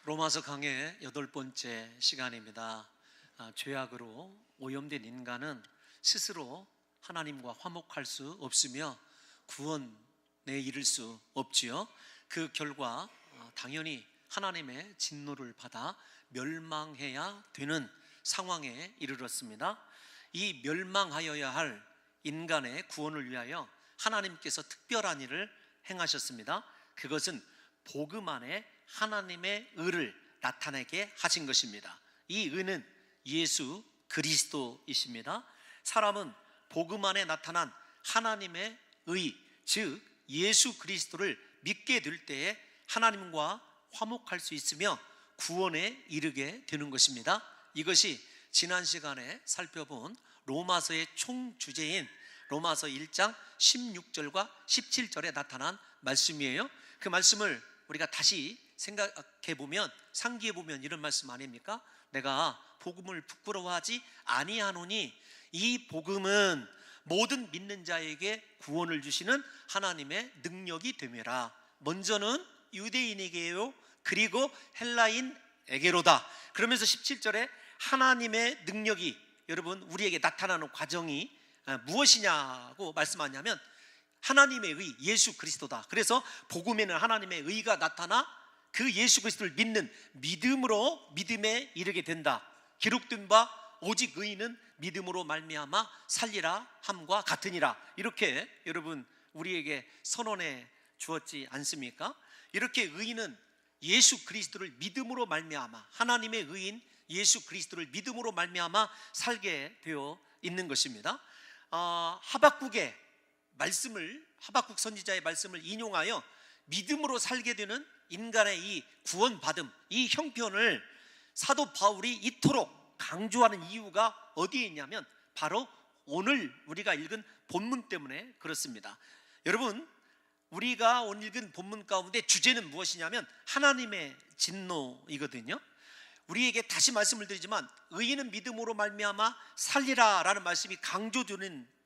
로마서 강의 8번째 시간입니다. 죄악으로 오염된 인간은 스스로 하나님과 화목할 수 없으며 구원에 이를 수 없지요. 그 결과 당연히 하나님의 진노를 받아 멸망해야 되는 상황에 이르렀습니다. 이 멸망하여야 할 인간의 구원을 위하여 하나님께서 특별한 일을 행하셨습니다. 그것은 복음 안에 하나님의 의를 나타내게 하신 것입니다. 이 의는 예수 그리스도이십니다. 사람은 복음 안에 나타난 하나님의 의, 즉 예수 그리스도를 믿게 될 때에 하나님과 화목할 수 있으며 구원에 이르게 되는 것입니다. 이것이 지난 시간에 살펴본 로마서의 총 주제인 로마서 1장 16절과 17절에 나타난 말씀이에요. 그 말씀을 우리가 다시 생각해보면, 상기해보면 이런 말씀 아닙니까? 내가 복음을 부끄러워하지 아니하노니 이 복음은 모든 믿는 자에게 구원을 주시는 하나님의 능력이 되매라. 먼저는 유대인에게요, 그리고 헬라인에게로다. 그러면서 17절에 하나님의 능력이 여러분 우리에게 나타나는 과정이 무엇이냐고 말씀하냐면 하나님의 의, 예수 그리스도다. 그래서 복음에는 하나님의 의가 나타나 그 예수 그리스도를 믿는 믿음으로 믿음에 이르게 된다. 기록된 바 오직 의인은 믿음으로 말미암아 살리라 함과 같으니라. 이렇게 여러분 우리에게 선언해 주었지 않습니까? 이렇게 의인은 예수 그리스도를 믿음으로 말미암아, 하나님의 의인 예수 그리스도를 믿음으로 말미암아 살게 되어 있는 것입니다. 하박국의 말씀을, 하박국 선지자의 말씀을 인용하여 믿음으로 살게 되는 인간의 이 구원받음, 이 형편을 사도 바울이 이토록 강조하는 이유가 어디에 있냐면 바로 오늘 우리가 읽은 본문 때문에 그렇습니다. 여러분, 우리가 오늘 읽은 본문 가운데 주제는 무엇이냐면 하나님의 진노이거든요. 우리에게 다시 말씀을 드리지만 의인은 믿음으로 말미암아 살리라 라는 말씀이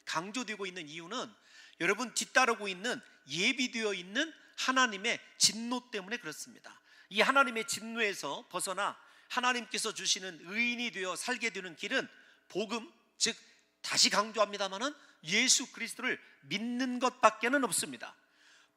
강조되고 있는 이유는 여러분 뒤따르고 있는, 예비되어 있는 하나님의 진노 때문에 그렇습니다. 이 하나님의 진노에서 벗어나 하나님께서 주시는 의인이 되어 살게 되는 길은 복음, 즉 다시 강조합니다마는 예수 그리스도를 믿는 것밖에는 없습니다.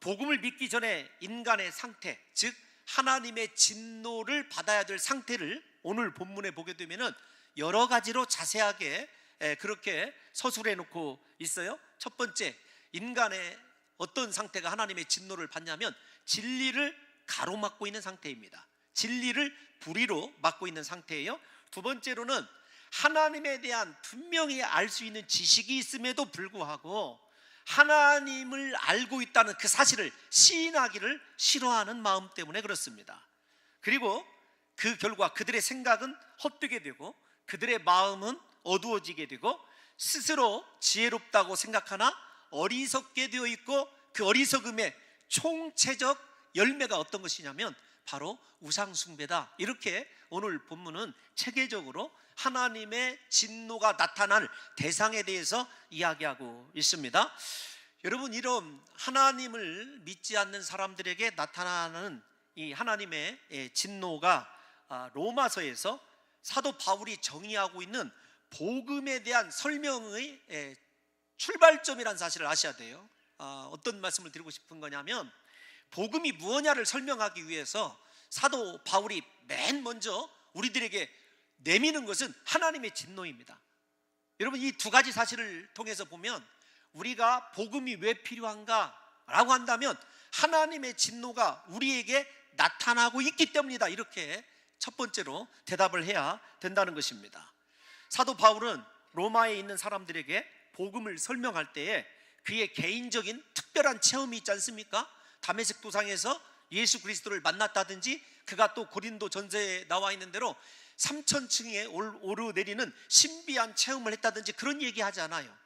복음을 믿기 전에 인간의 상태, 즉 하나님의 진노를 받아야 될 상태를 오늘 본문에 보게 되면은 여러 가지로 자세하게 그렇게 서술해 놓고 있어요. 첫 번째, 인간의 어떤 상태가 하나님의 진노를 받냐면 진리를 가로막고 있는 상태입니다. 진리를 불의로 막고 있는 상태예요. 두 번째로는 하나님에 대한 분명히 알 수 있는 지식이 있음에도 불구하고 하나님을 알고 있다는 그 사실을 시인하기를 싫어하는 마음 때문에 그렇습니다. 그리고 그 결과 그들의 생각은 헛되게 되고 그들의 마음은 어두워지게 되고 스스로 지혜롭다고 생각하나 어리석게 되어 있고, 그 어리석음의 총체적 열매가 어떤 것이냐면 바로 우상숭배다. 이렇게 오늘 본문은 체계적으로 하나님의 진노가 나타날 대상에 대해서 이야기하고 있습니다. 여러분, 이런 하나님을 믿지 않는 사람들에게 나타나는 이 하나님의 진노가 로마서에서 사도 바울이 정의하고 있는 복음에 대한 설명의 출발점이라는 사실을 아셔야 돼요. 어떤 말씀을 드리고 싶은 거냐면 복음이 무엇냐를 설명하기 위해서 사도 바울이 맨 먼저 우리들에게 내미는 것은 하나님의 진노입니다. 여러분, 이 두 가지 사실을 통해서 보면 우리가 복음이 왜 필요한가 라고 한다면 하나님의 진노가 우리에게 나타나고 있기 때문이다. 이렇게 첫 번째로 대답을 해야 된다는 것입니다. 사도 바울은 로마에 있는 사람들에게 복음을 설명할 때에 그의 개인적인 특별한 체험이 있지 않습니까? 다메섹 도상에서 예수 그리스도를 만났다든지, 그가 또 고린도 전서에 나와 있는 대로 3000층에 오르내리는 신비한 체험을 했다든지 그런 얘기 하지 않아요.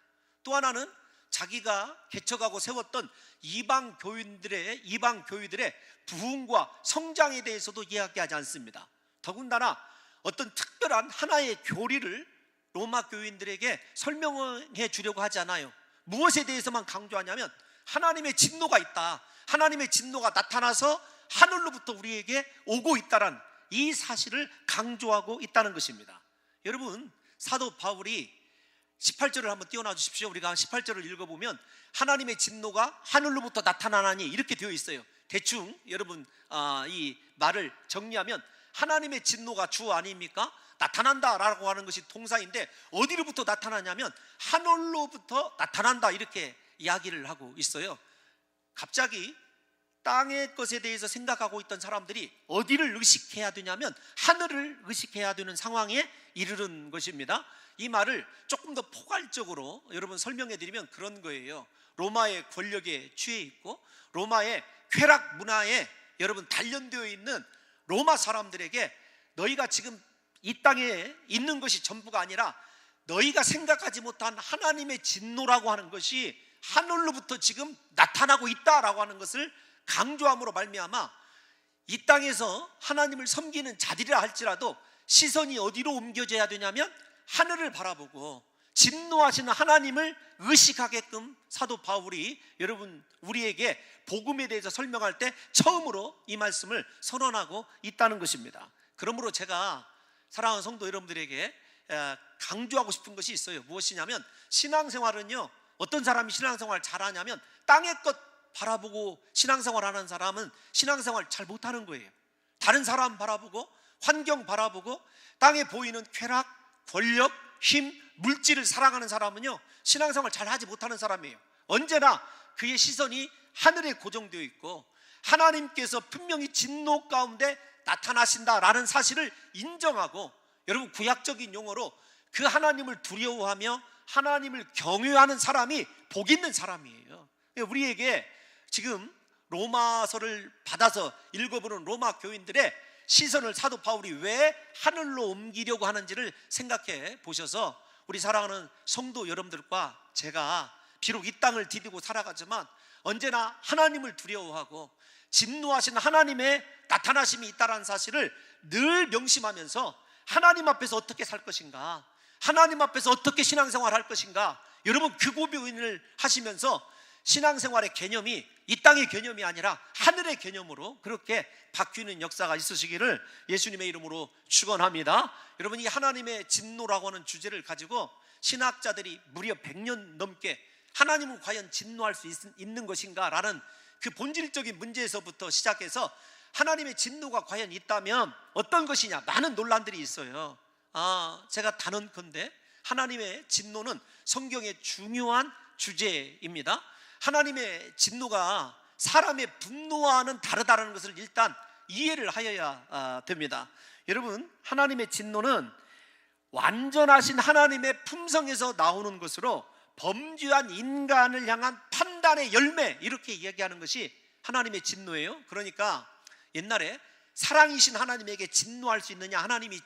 또 하나는 자기가 개척하고 세웠던 이방 교회들의 부흥과 성장에 대해서도 이야기하지 않습니다. 더군다나 어떤 특별한 하나의 교리를 로마 교인들에게 설명해 주려고 하지 않아요. 무엇에 대해서만 강조하냐면 하나님의 진노가 있다, 하나님의 진노가 나타나서 하늘로부터 우리에게 오고 있다란 이 사실을 강조하고 있다는 것입니다. 여러분, 사도 바울이 18절을 한번 띄워놔 주십시오. 우리가 18절을 읽어보면 하나님의 진노가 하늘로부터 나타나나니 이렇게 되어 있어요. 대충 여러분 이 말을 정리하면 하나님의 진노가 주 아닙니까? 나타난다라고 하는 것이 동사인데 어디로부터 나타나냐면 하늘로부터 나타난다 이렇게 이야기를 하고 있어요. 갑자기 땅의 것에 대해서 생각하고 있던 사람들이 어디를 의식해야 되냐면 하늘을 의식해야 되는 상황에 이르는 것입니다. 이 말을 조금 더 포괄적으로 여러분 설명해 드리면 그런 거예요. 로마의 권력에 취해 있고 로마의 쾌락 문화에 여러분 단련되어 있는 로마 사람들에게 너희가 지금 이 땅에 있는 것이 전부가 아니라 너희가 생각하지 못한 하나님의 진노라고 하는 것이 하늘로부터 지금 나타나고 있다라고 하는 것을 강조함으로 말미암아 이 땅에서 하나님을 섬기는 자들이라 할지라도 시선이 어디로 옮겨져야 되냐면 하늘을 바라보고 진노하시는 하나님을 의식하게끔 사도 바울이 여러분 우리에게 복음에 대해서 설명할 때 처음으로 이 말씀을 선언하고 있다는 것입니다. 그러므로 제가 사랑하는 성도 여러분들에게 강조하고 싶은 것이 있어요. 무엇이냐면 신앙생활은요, 어떤 사람이 신앙생활을 잘하냐면 땅의 것 바라보고 신앙생활하는 사람은 신앙생활 잘 못하는 거예요. 다른 사람 바라보고 환경 바라보고 땅에 보이는 쾌락, 권력, 힘, 물질을 사랑하는 사람은요 신앙생활 잘 하지 못하는 사람이에요. 언제나 그의 시선이 하늘에 고정되어 있고 하나님께서 분명히 진노 가운데 나타나신다라는 사실을 인정하고 여러분 구약적인 용어로 그 하나님을 두려워하며 하나님을 경외하는 사람이 복 있는 사람이에요. 우리에게 지금 로마서를 받아서 읽어보는 로마 교인들의 시선을 사도 바울이 왜 하늘로 옮기려고 하는지를 생각해 보셔서 우리 사랑하는 성도 여러분들과 제가 비록 이 땅을 디디고 살아가지만 언제나 하나님을 두려워하고 진노하시는 하나님의 나타나심이 있다는 사실을 늘 명심하면서 하나님 앞에서 어떻게 살 것인가, 하나님 앞에서 어떻게 신앙생활 할 것인가, 여러분 그 고민을 하시면서 신앙생활의 개념이 이 땅의 개념이 아니라 하늘의 개념으로 그렇게 바뀌는 역사가 있으시기를 예수님의 이름으로 축원합니다. 여러분, 이 하나님의 진노라고 하는 주제를 가지고 신학자들이 무려 100년 넘게 하나님은 과연 진노할 수 있는 것인가 라는 그 본질적인 문제에서부터 시작해서 하나님의 진노가 과연 있다면 어떤 것이냐, 많은 논란들이 있어요. 제가 단언컨대 하나님의 진노는 성경의 중요한 주제입니다. 하나님의 진노가 사람의 분노와는 다르다는 것을 일단 이해를 하여야 됩니다. 여러분, 하나님의 진노는 완전하신 하나님의 품성에서 나오는 것으로 범죄한 인간을 향한 판단의 열매, 이렇게 이야기하는 것이 하나님의 진노예요. 그러니까 옛날에 사랑이신 하나님에게 진노할 수 있느냐, 하나님이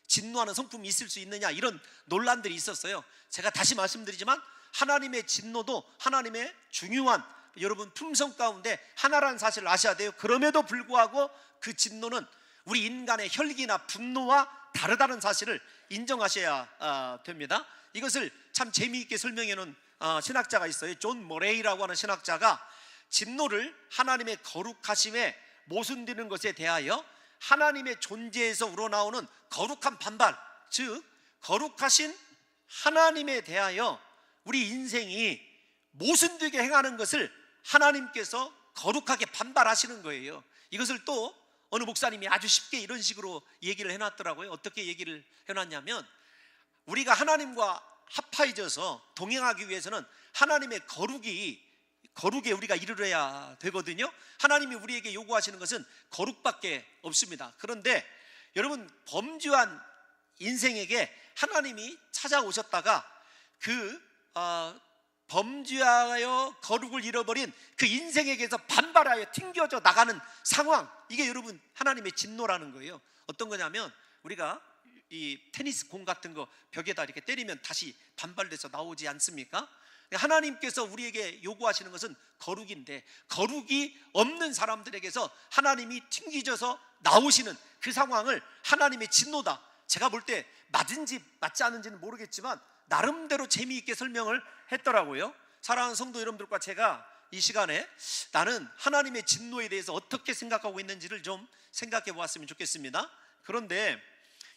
진노하는 성품이 있을 수 있느냐, 이런 논란들이 있었어요. 제가 다시 말씀드리지만 하나님의 진노도 하나님의 중요한 여러분 품성 가운데 하나라는 사실을 아셔야 돼요. 그럼에도 불구하고 그 진노는 우리 인간의 혈기나 분노와 다르다는 사실을 인정하셔야 됩니다. 이것을 참 재미있게 설명해 놓은 신학자가 있어요. 존 모레이라고 하는 신학자가 진노를 하나님의 거룩하심에 모순되는 것에 대하여 하나님의 존재에서 우러나오는 거룩한 반발, 즉 거룩하신 하나님에 대하여 우리 인생이 모순되게 행하는 것을 하나님께서 거룩하게 반발하시는 거예요. 이것을 또 어느 목사님이 아주 쉽게 이런 식으로 얘기를 해놨더라고요. 어떻게 얘기를 해놨냐면 우리가 하나님과 합하여져서 동행하기 위해서는 하나님의 거룩에 우리가 이르러야 되거든요. 하나님이 우리에게 요구하시는 것은 거룩밖에 없습니다. 그런데 여러분, 범죄한 인생에게 하나님이 찾아오셨다가 그 범죄하여 거룩을 잃어버린 그 인생에게서 반발하여 튕겨져 나가는 상황, 이게 여러분 하나님의 진노라는 거예요. 어떤 거냐면 우리가 이 테니스 공 같은 거 벽에다 이렇게 때리면 다시 반발돼서 나오지 않습니까? 하나님께서 우리에게 요구하시는 것은 거룩인데 거룩이 없는 사람들에게서 하나님이 튕기져서 나오시는 그 상황을 하나님의 진노다. 제가 볼 때 맞은지 맞지 않은지는 모르겠지만 나름대로 재미있게 설명을 했더라고요. 사랑하는 성도 여러분들과 제가 이 시간에 나는 하나님의 진노에 대해서 어떻게 생각하고 있는지를 좀 생각해 보았으면 좋겠습니다. 그런데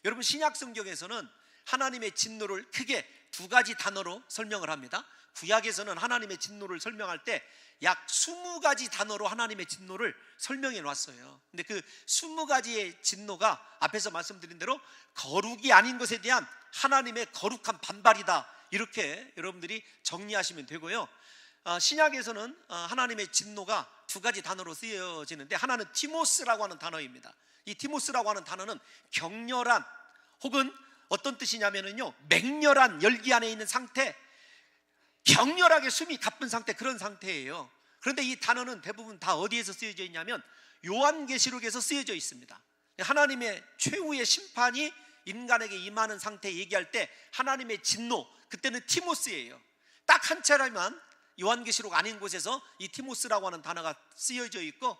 여러분, 신약 성경에서는 하나님의 진노를 크게 두 가지 단어로 설명을 합니다. 구약에서는 하나님의 진노를 설명할 때 약 20가지 단어로 하나님의 진노를 설명해 놨어요. 근데 그 20가지의 진노가 앞에서 말씀드린 대로 거룩이 아닌 것에 대한 하나님의 거룩한 반발이다, 이렇게 여러분들이 정리하시면 되고요. 신약에서는 하나님의 진노가 두 가지 단어로 쓰여지는데, 하나는 티모스라고 하는 단어입니다. 이 티모스라고 하는 단어는 격렬한, 혹은 어떤 뜻이냐면요, 맹렬한 열기 안에 있는 상태, 격렬하게 숨이 가쁜 상태, 그런 상태예요. 그런데 이 단어는 대부분 다 어디에서 쓰여져 있냐면 요한계시록에서 쓰여져 있습니다. 하나님의 최후의 심판이 인간에게 임하는 상태 얘기할 때 하나님의 진노, 그때는 티모스예요. 딱 한 차례만 요한계시록 아닌 곳에서 이 티모스라고 하는 단어가 쓰여져 있고,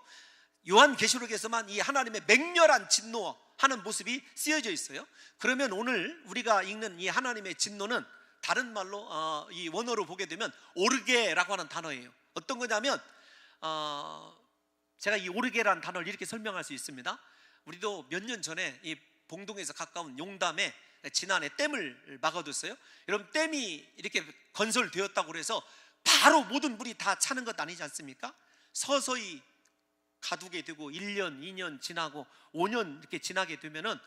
요한계시록에서만 이 하나님의 맹렬한 진노하는 모습이 쓰여져 있어요. 그러면 오늘 우리가 읽는 이 하나님의 진노는 다른 말로 이 원어로 보게 되면 오르게라고 하는 단어예요. 어떤 거냐면 제가 이 오르게라는 단어를 이렇게 설명할 수 있습니다. 우리도 몇 년 전에 이 봉동에서 가까운 용담에 지난해 댐을 막아뒀어요. 여러분, 댐이 이렇게 건설되었다고 해서 바로 모든 물이 다 차는 것 아니지 않습니까? 서서히 가두게 되고 1년, 2년 지나고 5년 이렇게 지나게 되면은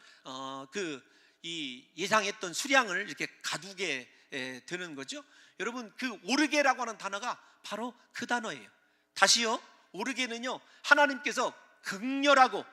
이 예상했던 수량을 이렇게 가두게 되는 거죠. 여러분, 그 오르게라고 하는 단어가 바로 그 단어예요. 다시요, 오르게는요, 하나님께서 극렬하고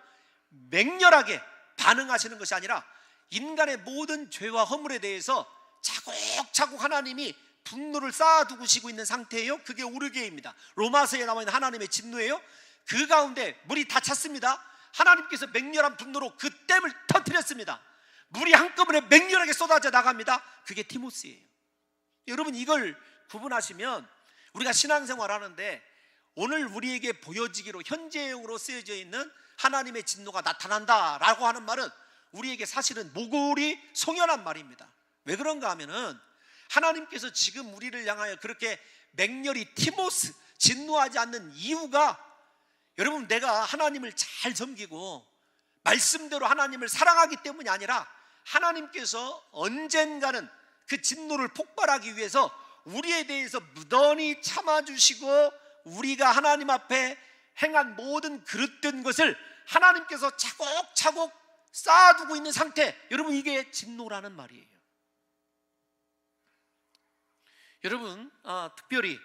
맹렬하게 반응하시는 것이 아니라 인간의 모든 죄와 허물에 대해서 차곡차곡 하나님이 분노를 쌓아두시고 있는 상태예요. 그게 오르게입니다. 로마서에 나와 있는 하나님의 진노예요. 그 가운데 물이 다 찼습니다. 하나님께서 맹렬한 분노로 그 댐을 터뜨렸습니다. 물이 한꺼번에 맹렬하게 쏟아져 나갑니다. 그게 티모스예요. 여러분, 이걸 구분하시면 우리가 신앙생활 하는데 오늘 우리에게 보여지기로 현재형으로 쓰여져 있는 하나님의 진노가 나타난다라고 하는 말은 우리에게 사실은 모골이 송연한 말입니다. 왜 그런가 하면은 하나님께서 지금 우리를 향하여 그렇게 맹렬히 티모스, 진노하지 않는 이유가, 여러분, 내가 하나님을 잘 섬기고 말씀대로 하나님을 사랑하기 때문이 아니라 하나님께서 언젠가는 그 진노를 폭발하기 위해서 우리에 대해서 무던히 참아주시고 우리가 하나님 앞에 행한 모든 그릇된 것을 하나님께서 차곡차곡 쌓아두고 있는 상태, 여러분, 이게 진노라는 말이에요. 여러분, 특별히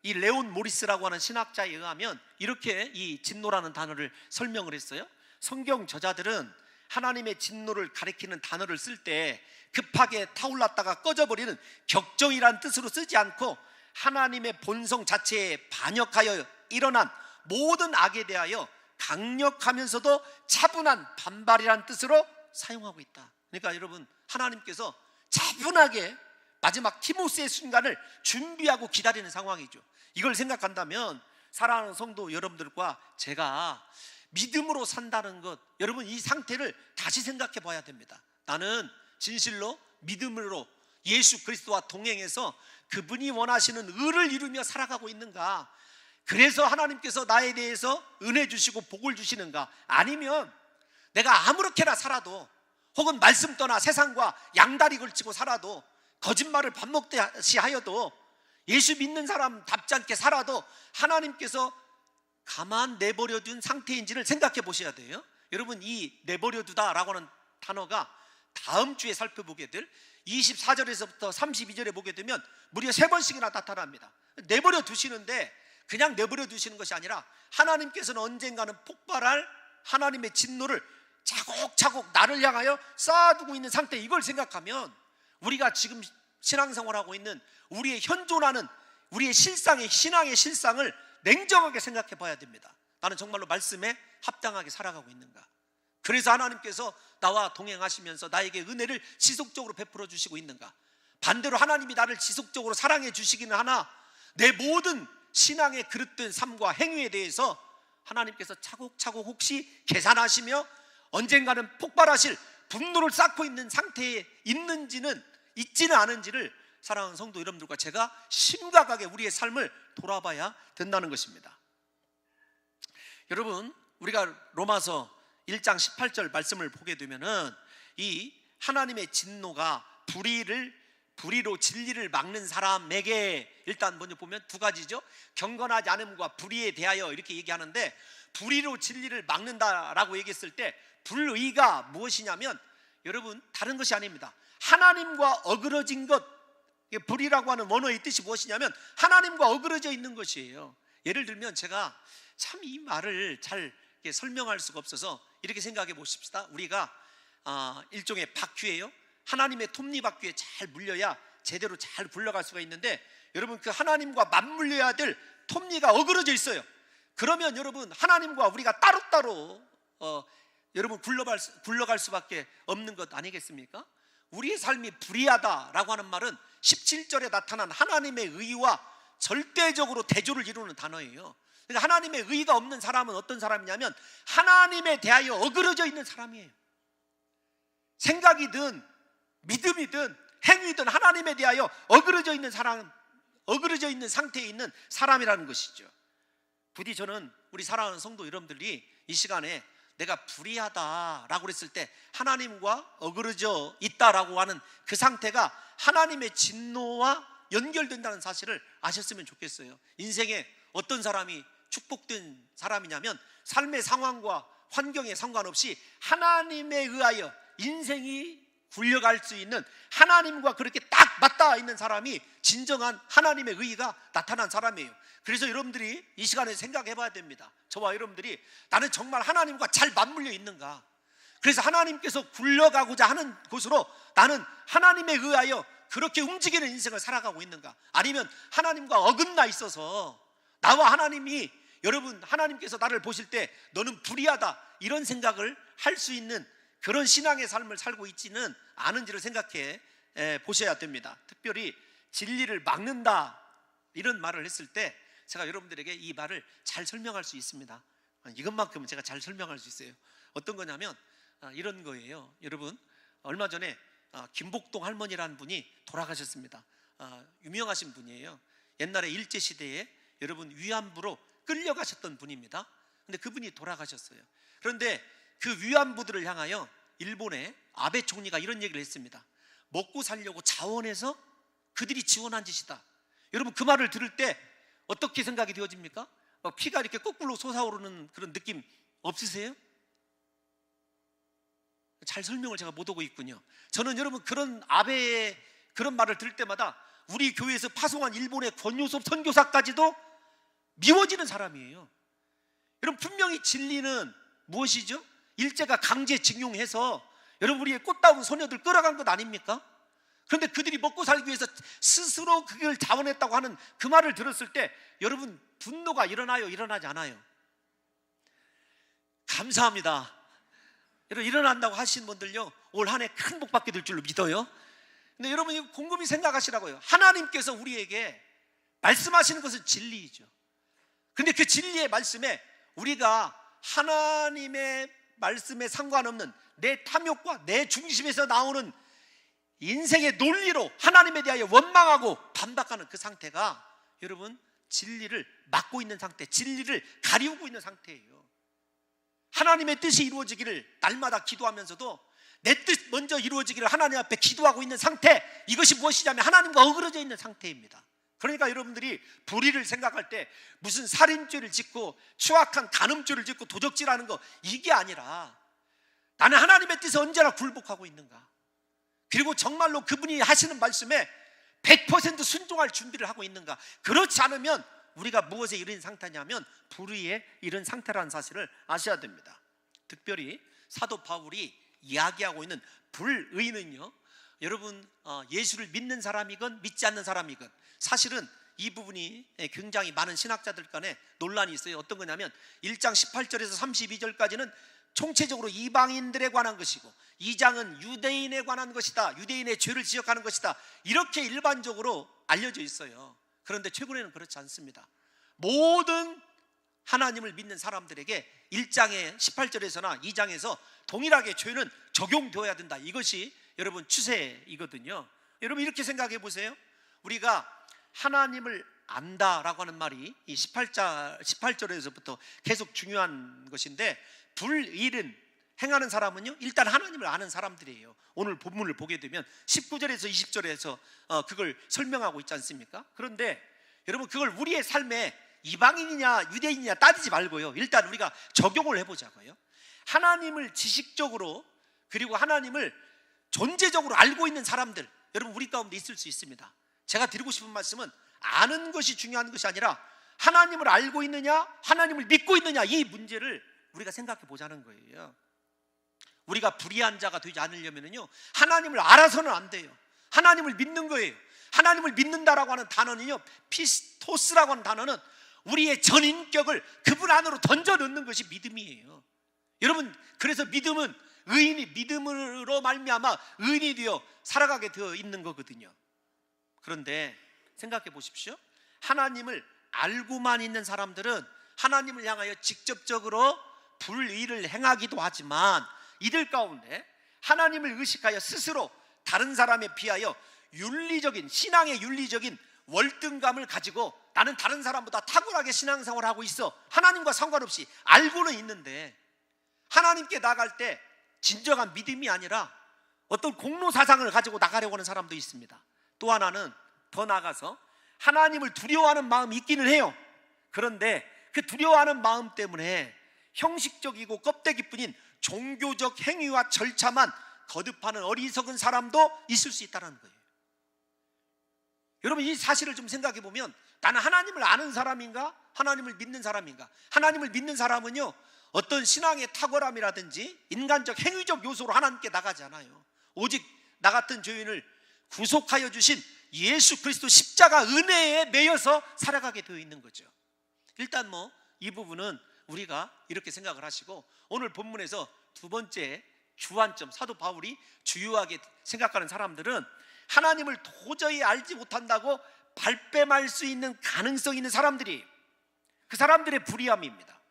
이 레온 모리스라고 하는 신학자에 의하면 이렇게 이 진노라는 단어를 설명을 했어요. 성경 저자들은 하나님의 진노를 가리키는 단어를 쓸 때 급하게 타올랐다가 꺼져버리는 격정이란 뜻으로 쓰지 않고 하나님의 본성 자체에 반역하여 일어난 모든 악에 대하여 강력하면서도 차분한 반발이란 뜻으로 사용하고 있다. 그러니까 여러분, 하나님께서 차분하게 마지막 티모스의 순간을 준비하고 기다리는 상황이죠. 이걸 생각한다면 사랑하는 성도 여러분들과 제가 믿음으로 산다는 것, 여러분, 이 상태를 다시 생각해 봐야 됩니다. 나는 진실로 믿음으로 예수 그리스도와 동행해서 그분이 원하시는 의를 이루며 살아가고 있는가? 그래서 하나님께서 나에 대해서 은혜 주시고 복을 주시는가? 아니면 내가 아무렇게나 살아도, 혹은 말씀 떠나 세상과 양다리 걸치고 살아도, 거짓말을 밥 먹듯이 하여도, 예수 믿는 사람답지 않게 살아도 하나님께서 가만 내버려둔 상태인지를 생각해 보셔야 돼요. 여러분, 이 내버려두다라고 하는 단어가 다음 주에 살펴보게 될 24절에서부터 32절에 보게 되면 무려 3번씩이나 나타납니다. 내버려 두시는데 그냥 내버려 두시는 것이 아니라 하나님께서는 언젠가는 폭발할 하나님의 진노를 차곡차곡 나를 향하여 쌓아두고 있는 상태, 이걸 생각하면 우리가 지금 신앙생활하고 있는 우리의 현존하는 우리의 실상의 신앙의 실상을 냉정하게 생각해 봐야 됩니다. 나는 정말로 말씀에 합당하게 살아가고 있는가? 그래서 하나님께서 나와 동행하시면서 나에게 은혜를 지속적으로 베풀어 주시고 있는가? 반대로 하나님이 나를 지속적으로 사랑해 주시기는 하나 내 모든 신앙의 그릇된 삶과 행위에 대해서 하나님께서 차곡차곡 혹시 계산하시며 언젠가는 폭발하실 분노를 쌓고 있는 상태에 있지는 않은지를 사랑하는 성도 여러분들과 제가 심각하게 우리의 삶을 돌아봐야 된다는 것입니다. 여러분, 우리가 로마서 1장 18절 말씀을 보게 되면은 이 하나님의 진노가 불의로 진리를 막는 사람에게 일단 먼저 보면 두 가지죠. 경건하지 않음과 불의에 대하여 이렇게 얘기하는데, 불의로 진리를 막는다라고 얘기했을 때 불의가 무엇이냐면 여러분 다른 것이 아닙니다. 하나님과 어그러진 것, 불의라고 하는 원어의 뜻이 무엇이냐면 하나님과 어그러져 있는 것이에요. 예를 들면 제가 참 이 말을 잘 설명할 수가 없어서 이렇게 생각해 보십시다. 우리가 일종의 바퀴예요. 하나님의 톱니바퀴에 잘 물려야 제대로 잘 굴러갈 수가 있는데, 여러분 그 하나님과 맞물려야 될 톱니가 어그러져 있어요. 그러면 여러분 하나님과 우리가 따로따로 여러분 굴러갈 수밖에 없는 것 아니겠습니까? 우리의 삶이 불의하다라고 하는 말은 17절에 나타난 하나님의 의와 절대적으로 대조를 이루는 단어예요. 그러니까 하나님의 의가 없는 사람은 어떤 사람이냐면 하나님에 대하여 어그러져 있는 사람이에요. 생각이든 믿음이든 행위든 하나님에 대하여 어그러져 있는 사람, 어그러져 있는 상태에 있는 사람이라는 것이죠. 부디 저는 우리 사랑하는 성도 여러분들이 이 시간에 내가 불의하다라고 했을 때 하나님과 어그러져 있다라고 하는 그 상태가 하나님의 진노와 연결된다는 사실을 아셨으면 좋겠어요. 인생에 어떤 사람이 축복된 사람이냐면 삶의 상황과 환경에 상관없이 하나님에 의하여 인생이 굴려갈 수 있는, 하나님과 그렇게 딱 맞닿아 있는 사람이 진정한 하나님의 의가 나타난 사람이에요. 그래서 여러분들이 이 시간에 생각해 봐야 됩니다. 저와 여러분들이 나는 정말 하나님과 잘 맞물려 있는가? 그래서 하나님께서 굴러가고자 하는 곳으로 나는 하나님에 의하여 그렇게 움직이는 인생을 살아가고 있는가? 아니면 하나님과 어긋나 있어서 나와 하나님이, 여러분 하나님께서 나를 보실 때 너는 불의하다 이런 생각을 할 수 있는 그런 신앙의 삶을 살고 있지는 않은지를 생각해 보셔야 됩니다. 특별히 진리를 막는다 이런 말을 했을 때 제가 여러분들에게 이 말을 잘 설명할 수 있습니다. 이것만큼은 제가 잘 설명할 수 있어요. 어떤 거냐면 이런 거예요. 여러분 얼마 전에 김복동 할머니라는 분이 돌아가셨습니다. 유명하신 분이에요. 옛날에 일제시대에 여러분 위안부로 끌려가셨던 분입니다. 근데 그분이 돌아가셨어요. 그런데 그 위안부들을 향하여 일본의 아베 총리가 이런 얘기를 했습니다. 먹고 살려고 자원해서 그들이 지원한 짓이다. 여러분 그 말을 들을 때 어떻게 생각이 되어집니까? 피가 이렇게 거꾸로 솟아오르는 그런 느낌 없으세요? 잘 설명을 제가 못하고 있군요. 저는 여러분 그런 아베의 그런 말을 들을 때마다 우리 교회에서 파송한 일본의 권요섭 선교사까지도 미워지는 사람이에요. 여러분 분명히 진리는 무엇이죠? 일제가 강제징용해서 여러분 우리의 꽃다운 소녀들 끌어간 것 아닙니까? 그런데 그들이 먹고 살기 위해서 스스로 그걸 자원했다고 하는 그 말을 들었을 때 여러분 분노가 일어나요? 일어나지 않아요? 감사합니다. 여러분 일어난다고 하신 분들요 올 한 해 큰 복 받게 될 줄로 믿어요. 근데 여러분이 곰곰이 생각하시라고요. 하나님께서 우리에게 말씀하시는 것은 진리이죠. 근데 그 진리의 말씀에 우리가 하나님의 말씀에 상관없는 내 탐욕과 내 중심에서 나오는 인생의 논리로 하나님에 대하여 원망하고 반박하는 그 상태가 여러분 진리를 막고 있는 상태, 진리를 가리우고 있는 상태예요. 하나님의 뜻이 이루어지기를 날마다 기도하면서도 내 뜻 먼저 이루어지기를 하나님 앞에 기도하고 있는 상태, 이것이 무엇이냐면 하나님과 어그러져 있는 상태입니다. 그러니까 여러분들이 불의를 생각할 때 무슨 살인죄를 짓고 추악한 간음죄를 짓고 도적질하는 거 이게 아니라 나는 하나님의 뜻에 언제나 굴복하고 있는가, 그리고 정말로 그분이 하시는 말씀에 100% 순종할 준비를 하고 있는가. 그렇지 않으면 우리가 무엇에 이른 상태냐면 불의에 이른 상태라는 사실을 아셔야 됩니다. 특별히 사도 바울이 이야기하고 있는 불의는요, 여러분 예수를 믿는 사람이건 믿지 않는 사람이건 사실은 이 부분이 굉장히 많은 신학자들 간에 논란이 있어요. 어떤 거냐면 1장 18절에서 32절까지는 총체적으로 이방인들에 관한 것이고 2장은 유대인에 관한 것이다, 유대인의 죄를 지적하는 것이다, 이렇게 일반적으로 알려져 있어요. 그런데 최근에는 그렇지 않습니다. 모든 하나님을 믿는 사람들에게 1장의 18절에서나 2장에서 동일하게 죄는 적용되어야 된다. 이것이 여러분 추세이거든요. 여러분 이렇게 생각해 보세요. 우리가 하나님을 안다라고 하는 말이 이 18절에서부터 계속 중요한 것인데, 불의는 행하는 사람은요, 일단 하나님을 아는 사람들이에요. 오늘 본문을 보게 되면 19절에서 20절에서 그걸 설명하고 있지 않습니까? 그런데 여러분, 그걸 우리의 삶에 이방인이냐 유대인이냐 따지지 말고요, 일단 우리가 적용을 해보자고요. 하나님을 지식적으로, 그리고 하나님을 존재적으로 알고 있는 사람들, 여러분 우리 가운데 있을 수 있습니다. 제가 드리고 싶은 말씀은 아는 것이 중요한 것이 아니라 하나님을 알고 있느냐, 하나님을 믿고 있느냐, 이 문제를 우리가 생각해 보자는 거예요. 우리가 불의한 자가 되지 않으려면요, 하나님을 알아서는 안 돼요. 하나님을 믿는 거예요. 하나님을 믿는다라고 하는 단어는요, 피스토스라고 하는 단어는 우리의 전인격을 그분 안으로 던져 넣는 것이 믿음이에요. 여러분, 그래서 믿음은 의인이 믿음으로 말미암아 의인이 되어 살아가게 되어 있는 거거든요. 그런데 생각해 보십시오. 하나님을 알고만 있는 사람들은 하나님을 향하여 직접적으로 불의를 행하기도 하지만, 이들 가운데 하나님을 의식하여 스스로 다른 사람에 비하여 윤리적인, 신앙의 윤리적인 월등감을 가지고 나는 다른 사람보다 탁월하게 신앙생활을 하고 있어, 하나님과 상관없이 알고는 있는데 하나님께 나갈 때 진정한 믿음이 아니라 어떤 공로사상을 가지고 나가려고 하는 사람도 있습니다. 또 하나는 더 나아가서 하나님을 두려워하는 마음이 있기는 해요. 그런데 그 두려워하는 마음 때문에 형식적이고 껍데기뿐인 종교적 행위와 절차만 거듭하는 어리석은 사람도 있을 수 있다는 거예요. 여러분, 이 사실을 좀 생각해 보면 나는 하나님을 아는 사람인가, 하나님을 믿는 사람인가? 하나님을 믿는 사람은요, 어떤 신앙의 탁월함이라든지 인간적 행위적 요소로 하나님께 나가지 않아요. 오직 나 같은 죄인을 구속하여 주신 예수 그리스도 십자가 은혜에 매여서 살아가게 되어 있는 거죠. 일단 이 부분은 우리가 이렇게 생각을 하시고, 오늘 본문에서 두 번째 주안점, 사도 바울이 주요하게 생각하는 사람들은 하나님을 도저히 알지 못한다고 발뺌할 수 있는 가능성이 있는 사람들이, 그 사람들의 불의함입니다.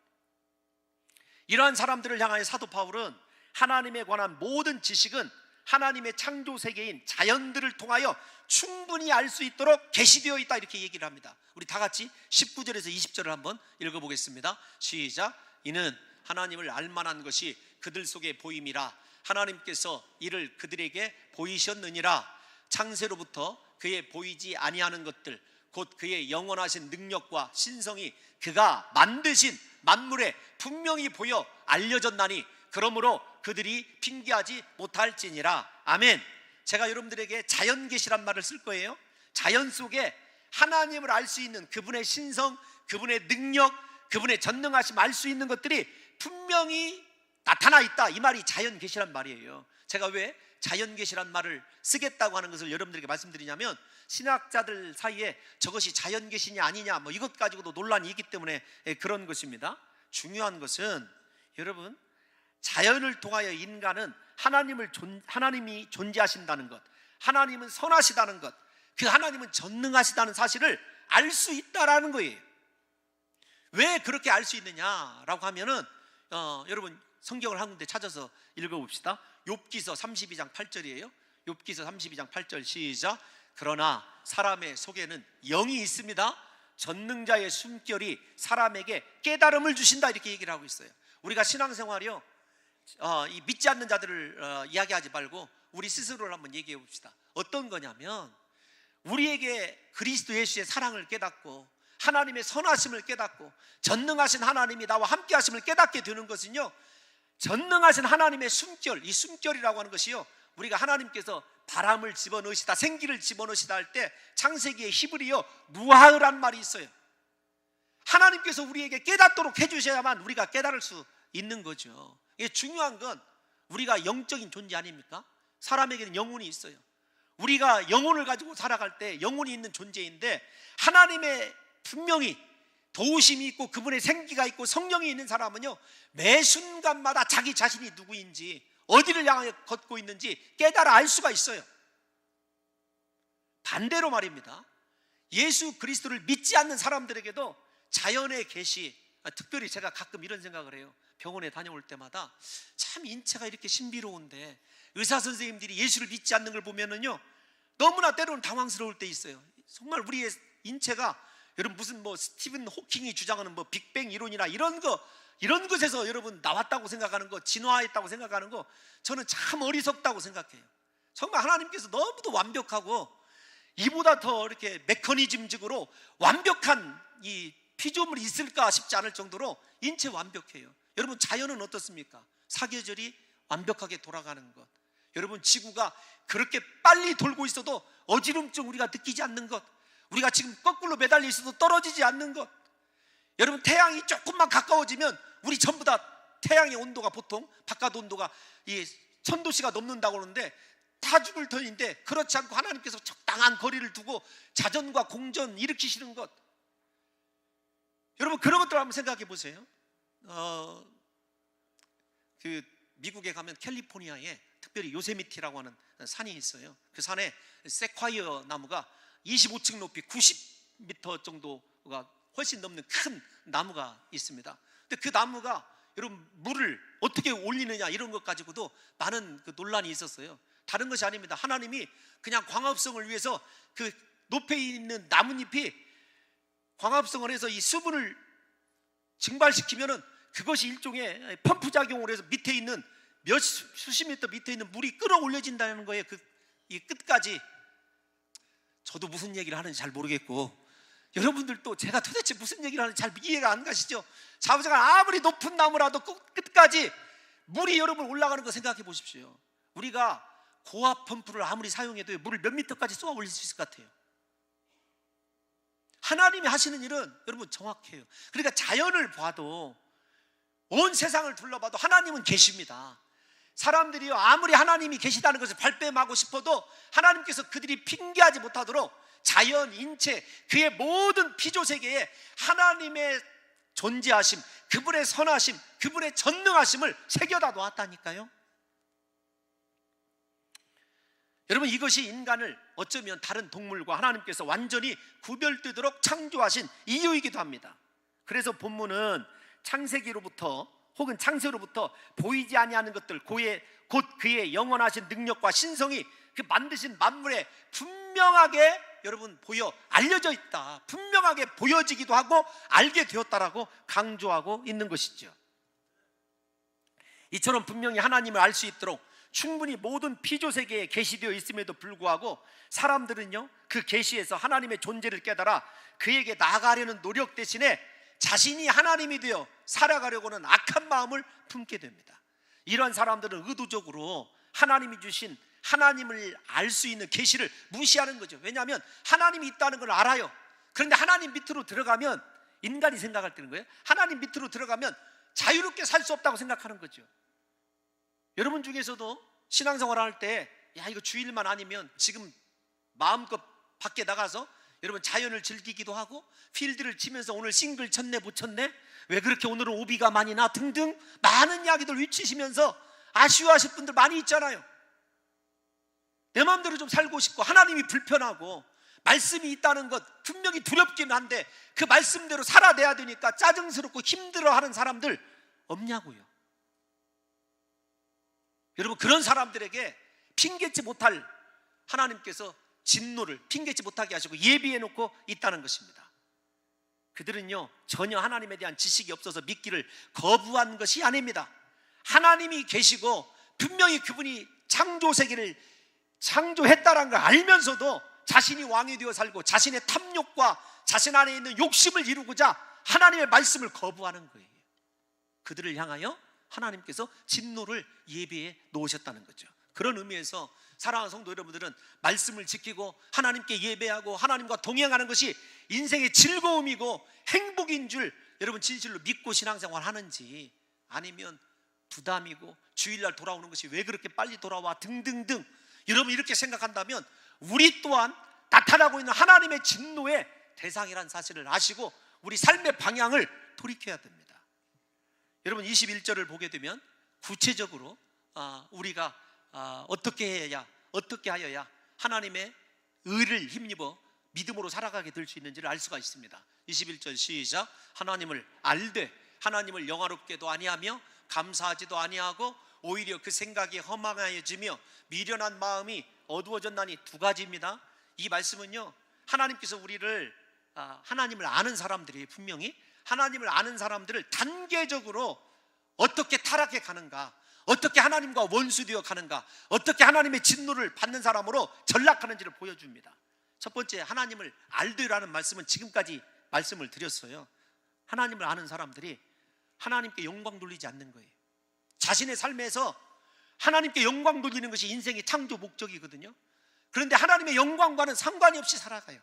이러한 사람들을 향하여 사도 바울은 하나님에 관한 모든 지식은 하나님의 창조 세계인 자연들을 통하여 충분히 알 수 있도록 계시되어 있다, 이렇게 얘기를 합니다. 우리 다 같이 19절에서 20절을 한번 읽어보겠습니다. 시작. 이는 하나님을 알만한 것이 그들 속에 보임이라 하나님께서 이를 그들에게 보이셨느니라. 창세로부터 그의 보이지 아니하는 것들, 곧 그의 영원하신 능력과 신성이 그가 만드신 만물에 분명히 보여 알려졌나니 그러므로 그들이 핑계하지 못할지니라. 아멘. 제가 여러분들에게 자연 계시란 말을 쓸 거예요. 자연 속에 하나님을 알 수 있는 그분의 신성, 그분의 능력, 그분의 전능하심 알 수 있는 것들이 분명히 나타나 있다, 이 말이 자연 계시란 말이에요. 제가 왜 자연 계시란 말을 쓰겠다고 하는 것을 여러분들에게 말씀드리냐면, 신학자들 사이에 저것이 자연 계시냐 아니냐 이것 가지고도 논란이 있기 때문에 그런 것입니다. 중요한 것은 여러분, 자연을 통하여 인간은 하나님이 존재하신다는 것, 하나님은 선하시다는 것, 그 하나님은 전능하시다는 사실을 알 수 있다라는 거예요. 왜 그렇게 알 수 있느냐라고 하면은 여러분 성경을 한 군데 찾아서 읽어봅시다. 욥기서 32장 8절이에요. 욥기서 32장 8절 시작. 그러나 사람의 속에는 영이 있습니다. 전능자의 숨결이 사람에게 깨달음을 주신다, 이렇게 얘기를 하고 있어요. 우리가 신앙생활이요, 이 믿지 않는 자들을 이야기하지 말고 우리 스스로를 한번 얘기해 봅시다. 어떤 거냐면, 우리에게 그리스도 예수의 사랑을 깨닫고 하나님의 선하심을 깨닫고 전능하신 하나님이 나와 함께 하심을 깨닫게 되는 것은요, 전능하신 하나님의 숨결, 이 숨결이라고 하는 것이요, 우리가 하나님께서 바람을 집어넣으시다, 생기를 집어넣으시다 할 때 창세기의 히브리어 루하흐란 말이 있어요. 하나님께서 우리에게 깨닫도록 해주셔야만 우리가 깨달을 수 있는 거죠. 이게 중요한 건 우리가 영적인 존재 아닙니까? 사람에게는 영혼이 있어요. 우리가 영혼을 가지고 살아갈 때 영혼이 있는 존재인데, 하나님의 분명히 도우심이 있고 그분의 생기가 있고 성령이 있는 사람은요, 매 순간마다 자기 자신이 누구인지, 어디를 향하여 걷고 있는지 깨달아 알 수가 있어요. 반대로 말입니다. 예수 그리스도를 믿지 않는 사람들에게도 자연의 계시, 특별히 제가 가끔 이런 생각을 해요. 병원에 다녀올 때마다 참 인체가 이렇게 신비로운데 의사 선생님들이 예수를 믿지 않는 걸 보면은요, 너무나 때로는 당황스러울 때 있어요. 정말 우리의 인체가, 여러분 무슨 스티븐 호킹이 주장하는 빅뱅 이론이나 이런 거, 이런 것에서 여러분 나왔다고 생각하는 거, 진화했다고 생각하는 거, 저는 참 어리석다고 생각해요. 정말 하나님께서 너무도 완벽하고 이보다 더 이렇게 메커니즘적으로 완벽한 이 피조물이 있을까 싶지 않을 정도로 인체 완벽해요. 여러분, 자연은 어떻습니까? 사계절이 완벽하게 돌아가는 것, 여러분, 지구가 그렇게 빨리 돌고 있어도 어지럼증 우리가 느끼지 않는 것, 우리가 지금 거꾸로 매달려 있어도 떨어지지 않는 것, 여러분, 태양이 조금만 가까워지면 우리 전부 다 태양의 온도가 보통 바깥 온도가 1000도씨가 넘는다고 그러는데 다 죽을 터인데, 그렇지 않고 하나님께서 적당한 거리를 두고 자전과 공전 일으키시는 것, 여러분, 그런 것들 한번 생각해 보세요. 그 미국에 가면 캘리포니아에 특별히 요세미티라고 하는 산이 있어요. 그 산에 세콰이어 나무가 25층 높이 90m 정도가 훨씬 넘는 큰 나무가 있습니다. 근데 그 나무가 여러분 물을 어떻게 올리느냐 이런 것 가지고도 많은 그 논란이 있었어요. 다른 것이 아닙니다. 하나님이 그냥 광합성을 위해서 그 높에 있는 나뭇잎이 광합성을 해서 이 수분을 증발시키면은 그것이 일종의 펌프 작용을 해서 밑에 있는 수십 미터 밑에 있는 물이 끌어올려진다는 거예요. 이 끝까지. 저도 무슨 얘기를 하는지 잘 모르겠고, 여러분들도 제가 도대체 무슨 얘기를 하는지 잘 이해가 안 가시죠? 자부자가 아무리 높은 나무라도 끝까지 물이 여러분 올라가는 거 생각해 보십시오. 우리가 고압 펌프를 아무리 사용해도 물을 몇 미터까지 쏘아 올릴 수 있을 것 같아요. 하나님이 하시는 일은 여러분 정확해요. 그러니까 자연을 봐도, 온 세상을 둘러봐도 하나님은 계십니다. 사람들이요, 아무리 하나님이 계시다는 것을 발뺌하고 싶어도 하나님께서 그들이 핑계하지 못하도록 자연, 인체, 그의 모든 피조세계에 하나님의 존재하심, 그분의 선하심, 그분의 전능하심을 새겨다 놓았다니까요. 여러분, 이것이 인간을 어쩌면 다른 동물과 하나님께서 완전히 구별되도록 창조하신 이유이기도 합니다. 그래서 본문은 창세기로부터 혹은 창세로부터 보이지 아니하는 것들, 곧 그의 영원하신 능력과 신성이 그 만드신 만물에 분명하게 여러분 알려져 있다, 분명하게 보여지기도 하고 알게 되었다라고 강조하고 있는 것이죠. 이처럼 분명히 하나님을 알 수 있도록 충분히 모든 피조세계에 계시되어 있음에도 불구하고 사람들은요, 그 계시에서 하나님의 존재를 깨달아 그에게 나아가려는 노력 대신에 자신이 하나님이 되어 살아가려고는 악한 마음을 품게 됩니다. 이런 사람들은 의도적으로 하나님이 주신 하나님을 알 수 있는 계시를 무시하는 거죠. 왜냐하면 하나님이 있다는 걸 알아요. 그런데 하나님 밑으로 들어가면, 인간이 생각할 때는 거예요, 하나님 밑으로 들어가면 자유롭게 살 수 없다고 생각하는 거죠. 여러분 중에서도 신앙생활 할 때, 야, 이거 주일만 아니면 지금 마음껏 밖에 나가서 여러분 자연을 즐기기도 하고, 필드를 치면서 오늘 싱글 쳤네 못 쳤네, 왜 그렇게 오늘은 오비가 많이 나, 등등 많은 이야기들 위치시면서 아쉬워하실 분들 많이 있잖아요. 내 마음대로 좀 살고 싶고 하나님이 불편하고 말씀이 있다는 것 분명히 두렵긴 한데 그 말씀대로 살아내야 되니까 짜증스럽고 힘들어하는 사람들 없냐고요. 여러분, 그런 사람들에게 핑계치 못할 하나님께서 진노를 핑계치 못하게 하시고 예비해 놓고 있다는 것입니다. 그들은요, 전혀 하나님에 대한 지식이 없어서 믿기를 거부한 것이 아닙니다. 하나님이 계시고 분명히 그분이 창조세계를 창조했다는 걸 알면서도 자신이 왕이 되어 살고 자신의 탐욕과 자신 안에 있는 욕심을 이루고자 하나님의 말씀을 거부하는 거예요. 그들을 향하여 하나님께서 진노를 예비해 놓으셨다는 거죠. 그런 의미에서 사랑하는 성도 여러분들은 말씀을 지키고 하나님께 예배하고 하나님과 동행하는 것이 인생의 즐거움이고 행복인 줄 여러분 진실로 믿고 신앙생활 하는지, 아니면 부담이고 주일날 돌아오는 것이 왜 그렇게 빨리 돌아와 등등등, 여러분 이렇게 생각한다면 우리 또한 나타나고 있는 하나님의 진노의 대상이라는 사실을 아시고 우리 삶의 방향을 돌이켜야 됩니다. 여러분 21절을 보게 되면 구체적으로 우리가 어떻게 하여야 하나님의 의를 힘입어 믿음으로 살아가게 될 수 있는지를 알 수가 있습니다. 21절 시작. 하나님을 알되 하나님을 영화롭게도 아니하며 감사하지도 아니하고 오히려 그 생각이 허망하여지며 미련한 마음이 어두워졌나니. 두 가지입니다. 이 말씀은요, 하나님께서 우리를 하나님을 아는 사람들이 분명히 하나님을 아는 사람들을 단계적으로 어떻게 타락해 가는가, 어떻게 하나님과 원수되어 가는가, 어떻게 하나님의 진노를 받는 사람으로 전락하는지를 보여줍니다. 첫 번째, 하나님을 알되라는 말씀은 지금까지 말씀을 드렸어요. 하나님을 아는 사람들이 하나님께 영광 돌리지 않는 거예요. 자신의 삶에서 하나님께 영광 돌리는 것이 인생의 창조 목적이거든요. 그런데 하나님의 영광과는 상관이 없이 살아가요.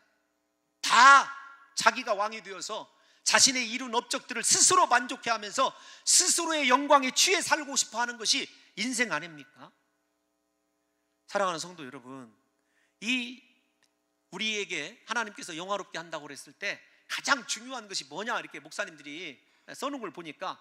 다 자기가 왕이 되어서 자신의 이룬 업적들을 스스로 만족해 하면서 스스로의 영광에 취해 살고 싶어 하는 것이 인생 아닙니까? 사랑하는 성도 여러분, 우리에게 하나님께서 영화롭게 한다고 그랬을 때 가장 중요한 것이 뭐냐, 이렇게 목사님들이 써놓은 걸 보니까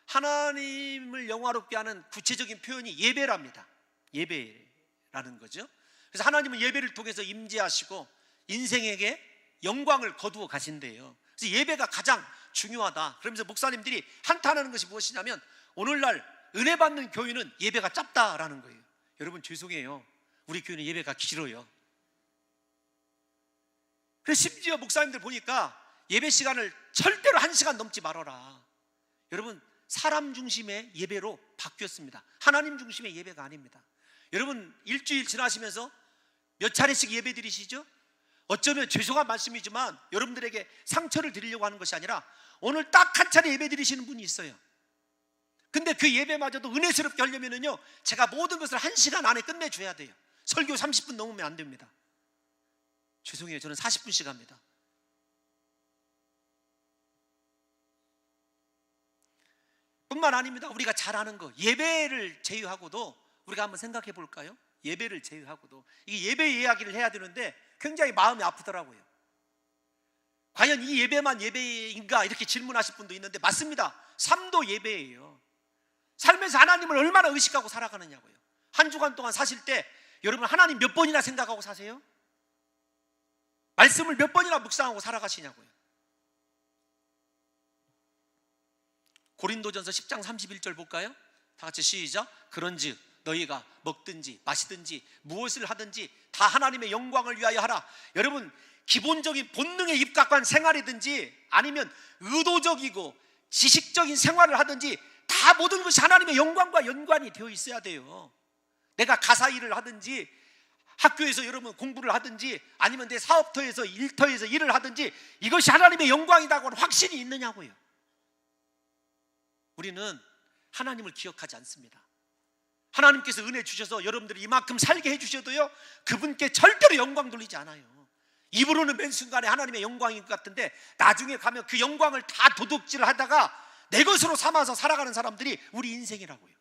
하나님을 영화롭게 하는 구체적인 표현이 예배랍니다. 예배라는 거죠. 그래서 하나님은 예배를 통해서 임재하시고 인생에게 영광을 거두어 가신대요. 그래서 예배가 가장 중요하다. 그러면서 목사님들이 한탄하는 것이 무엇이냐면 오늘날 은혜 받는 교회는 예배가 짧다라는 거예요. 여러분 죄송해요, 우리 교회는 예배가 길어요. 그래서 심지어 목사님들 보니까 예배 시간을 절대로 1시간 넘지 말아라. 여러분, 사람 중심의 예배로 바뀌었습니다. 하나님 중심의 예배가 아닙니다. 여러분, 일주일 지나시면서 몇 차례씩 예배 드리시죠? 어쩌면 죄송한 말씀이지만 여러분들에게 상처를 드리려고 하는 것이 아니라 오늘 딱 한 차례 예배 드리시는 분이 있어요. 근데 그 예배마저도 은혜스럽게 하려면요, 제가 모든 것을 1시간 안에 끝내줘야 돼요. 설교 30분 넘으면 안 됩니다. 죄송해요, 저는 40분씩 합니다. 뿐만 아닙니다. 우리가 잘 아는 거, 예배를 제외하고도 우리가 한번 생각해 볼까요? 예배를 제외하고도 이 예배 이야기를 해야 되는데 굉장히 마음이 아프더라고요. 과연 이 예배만 예배인가 이렇게 질문하실 분도 있는데 맞습니다. 삶도 예배예요. 삶에서 하나님을 얼마나 의식하고 살아가느냐고요. 한 주간 동안 사실 때 여러분 하나님 몇 번이나 생각하고 사세요? 말씀을 몇 번이나 묵상하고 살아가시냐고요. 고린도전서 10장 31절 볼까요? 다 같이 시작. 그런즉 너희가 먹든지 마시든지 무엇을 하든지 다 하나님의 영광을 위하여 하라. 여러분, 기본적인 본능에 입각한 생활이든지 아니면 의도적이고 지식적인 생활을 하든지 다 모든 것이 하나님의 영광과 연관이 되어 있어야 돼요. 내가 가사 일을 하든지 학교에서 여러분 공부를 하든지 아니면 내 사업터에서 일터에서 일을 하든지 이것이 하나님의 영광이라고 하는 확신이 있느냐고요. 우리는 하나님을 기억하지 않습니다. 하나님께서 은혜 주셔서 여러분들이 이만큼 살게 해주셔도요, 그분께 절대로 영광 돌리지 않아요. 입으로는 맨 순간에 하나님의 영광인 것 같은데 나중에 가면 그 영광을 다 도둑질을 하다가 내 것으로 삼아서 살아가는 사람들이 우리 인생이라고요.